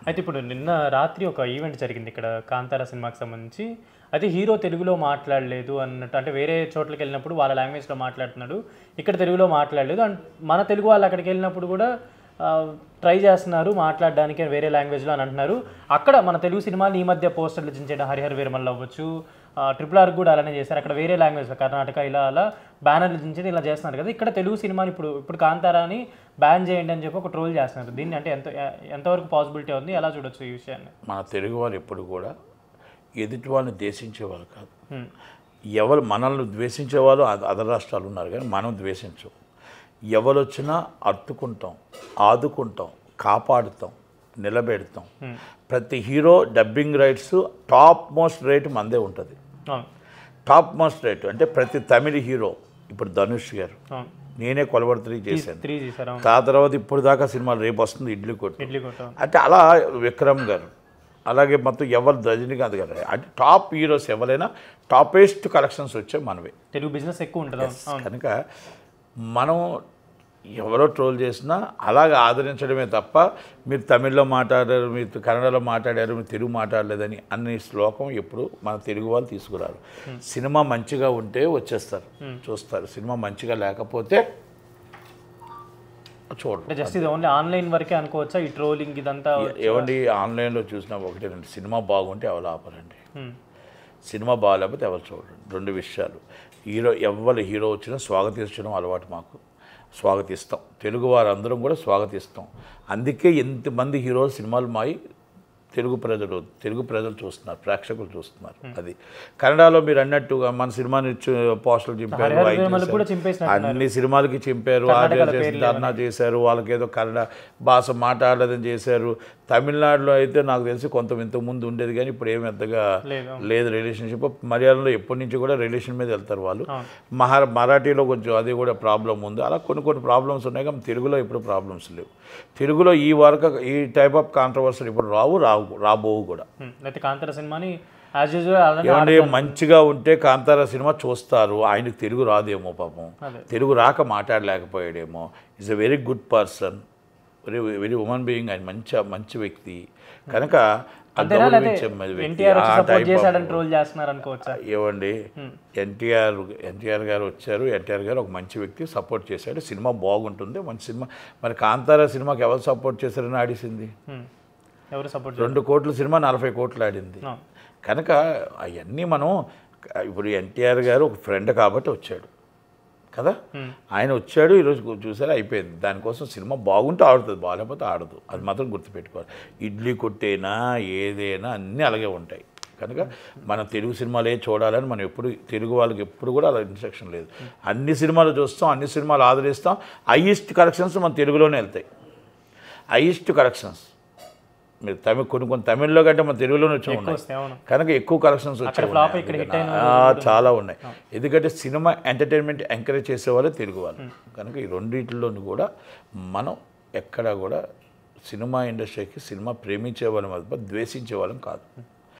అయితే ఇప్పుడు నిన్న రాత్రి ఒక ఈవెంట్ జరిగింది ఇక్కడ కాంతారా సినిమాకి సంబంధించి. అయితే హీరో తెలుగులో మాట్లాడలేదు అన్నట్టు, అంటే వేరే చోట్లకి వెళ్ళినప్పుడు వాళ్ళ లాంగ్వేజ్లో మాట్లాడుతున్నాడు, ఇక్కడ తెలుగులో మాట్లాడలేదు. అండ్ మన తెలుగు వాళ్ళు అక్కడికి వెళ్ళినప్పుడు కూడా ట్రై చేస్తున్నారు మాట్లాడడానికి వేరే లాంగ్వేజ్లో అని అంటున్నారు. అక్కడ మన తెలుగు సినిమాలు ఈ మధ్య పోస్టర్లు చించేయడం, హరిహర వీరమల్ల అవ్వచ్చు, RRR కూడా అలానే చేశారు. అక్కడ వేరే లాంగ్వేజ్లో కర్ణాటక ఇలా అలా బ్యానర్లు చించేది ఇలా చేస్తున్నారు కదా. ఇక్కడ తెలుగు సినిమాని ఇప్పుడు కాంతారాని బ్యాన్ చేయండి అని చెప్పి ఒక ట్రోల్ చేస్తున్నారు. దీన్ని అంటే ఎంతవరకు పాసిబిలిటీ ఉంది, ఎలా చూడొచ్చు ఈ విషయాన్ని? మన తెలుగు వాళ్ళు ఎప్పుడు కూడా ఎదుటి వాళ్ళని ద్వేషించేవాళ్ళు కాదు. ఎవరు మనల్ని ద్వేషించేవాళ్ళు అదర్ రాష్ట్రాలు ఉన్నారు, కానీ మనం ద్వేషించం. ఎవరు వచ్చినా అర్తుకుంటాం, ఆదుకుంటాం, కాపాడుతాం, నిలబెడతాం. ప్రతి hero dubbing rights top most rate మందే ఉంటుంది. టాప్ మోస్ట్ రేట్ అంటే ప్రతి తమిళ హీరో, ఇప్పుడు ధనుష్ గారు, నేనే కొలబడి 3 చేశాను. ఆ తర్వాత ఇప్పుడు దాకా సినిమాలు రేపు వస్తుంది ఇడ్లీ కొట్టు, అంటే అలా విక్రమ్ గారు, అలాగే మొత్తం ఎవరు రజనీకాంత్ గారు, అంటే టాప్ హీరోస్ ఎవరైనా టాపెస్ట్ కలెక్షన్స్ వచ్చే మనవే. తెలుగు బిజినెస్ ఎక్కువ ఉంటుంది కనుక మనం ఎవరో ట్రోల్ చేసినా అలాగే ఆదరించడమే తప్ప మీరు తమిళ్లో మాట్లాడారు, మీరు కన్నడలో మాట్లాడారు, మీరు తెలుగు మాట్లాడలేదని అన్ని శ్లోకం ఎప్పుడు మన తెలుగు వాళ్ళు తీసుకురారు. సినిమా మంచిగా ఉంటే వచ్చేస్తారు, చూస్తారు. సినిమా మంచిగా లేకపోతే చూడండి. జస్ట్ ఇది ఓన్లీ ఆన్లైన్ వరకే అనుకోవచ్చా ఈ ట్రోలింగ్ ఇదంతా? ఏమండి, ఆన్లైన్లో చూసినా ఒకటేనండి, సినిమా బాగుంటే ఎవరు ఆపరండి, సినిమా బాగాలేకపోతే ఎవరు చూడండి. 2 విషయాలు. ఎవరు హీరో వచ్చినా స్వాగతించడం అలవాటు మాకు, స్వాగతిస్తాం. తెలుగు వారందరం కూడా స్వాగతిస్తాం. అందుకే ఎంతమంది హీరోలు సినిమాలు మాయి తెలుగు ప్రజలు చూస్తున్నారు, ప్రేక్షకులు చూస్తున్నారు. అది కన్నడలో మీరు అన్నట్టుగా మన సినిమాని పోస్టర్లు చింపారు, అన్ని సినిమాలకి చింపారు, ధర్నా చేశారు, వాళ్ళకి ఏదో కన్నడ భాష మాట్లాడలేదని చేశారు. తమిళనాడులో అయితే నాకు తెలిసి కొంత ఇంతకుముందు ఉండేది, కానీ ఇప్పుడు ఏమి పెద్దగా లేదు రిలేషన్షిప్. మలయాళంలో ఎప్పటి నుంచి కూడా రిలేషన్ మీద వెళ్తారు వాళ్ళు. మరాఠీలో కొంచెం అది కూడా ప్రాబ్లం ఉంది. అలా కొన్ని ప్రాబ్లమ్స్ ఉన్నాయి, కానీ తెలుగులో ఇప్పుడు ప్రాబ్లమ్స్ లేవు. తెలుగులో ఈ టైప్ ఆఫ్ కాంట్రవర్సీ ఇప్పుడు రాబోవు కూడా. కాంతారా సినిమాని ఏమంటే మంచిగా ఉంటే కాంతారా సినిమా చూస్తారు. ఆయనకు తెలుగు రాదేమో, పాపం తెలుగు రాక మాట్లాడలేకపోయాడేమో. Is a very good person, very human being. ఆయన మంచి వ్యక్తి కనుక ఏమండి, ఎన్టీఆర్ గారు వచ్చారు, ఎన్టీఆర్ గారు ఒక మంచి వ్యక్తి, సపోర్ట్ చేశాడు, సినిమా బాగుంటుంది, మంచి సినిమా. మరి కాంతారా సినిమాకి ఎవరు సపోర్ట్ చేశారని ఆడిసింది? 2 కోట్ల సినిమా 40 కోట్లు ఆడింది. కనుక అవన్నీ మనం ఇప్పుడు ఎన్టీఆర్ గారు ఒక ఫ్రెండ్ కాబట్టి వచ్చాడు కదా, ఆయన వచ్చాడు, ఈరోజు చూసారా అయిపోయింది. దానికోసం సినిమా బాగుంటే ఆడుతుంది, బాగాలేకపోతే ఆడదు. అది మాత్రం గుర్తుపెట్టుకోవాలి. ఇడ్లీ కొట్టేనా ఏదైనా అన్నీ అలాగే ఉంటాయి. కనుక మనం తెలుగు సినిమాలే చూడాలని మనం తెలుగు వాళ్ళకి ఎప్పుడు కూడా అలా ఇన్స్ట్రక్షన్ లేదు. అన్ని సినిమాలు చూస్తాం, అన్ని సినిమాలు ఆదరిస్తాం. హైయెస్ట్ కలెక్షన్స్ మన తెలుగులోనే వెళ్తాయి, హైయెస్ట్ కలెక్షన్స్. మీరు కొన్ని తమిళ్లో కంటే మన తెలుగులోనే వచ్చి ఉన్నాయి కనుక ఎక్కువ కలెక్షన్స్ వచ్చాయి, చాలా ఉన్నాయి. ఎందుకంటే సినిమా ఎంటర్టైన్మెంట్ ఎంకరేజ్ చేసేవాళ్ళు తెలుగు వాళ్ళు. కనుక ఈ రెండింటిలోనూ కూడా మనం ఎక్కడా కూడా సినిమా ఇండస్ట్రీకి సినిమా ప్రేమించే వాళ్ళం, ద్వేషించే వాళ్ళం కాదు.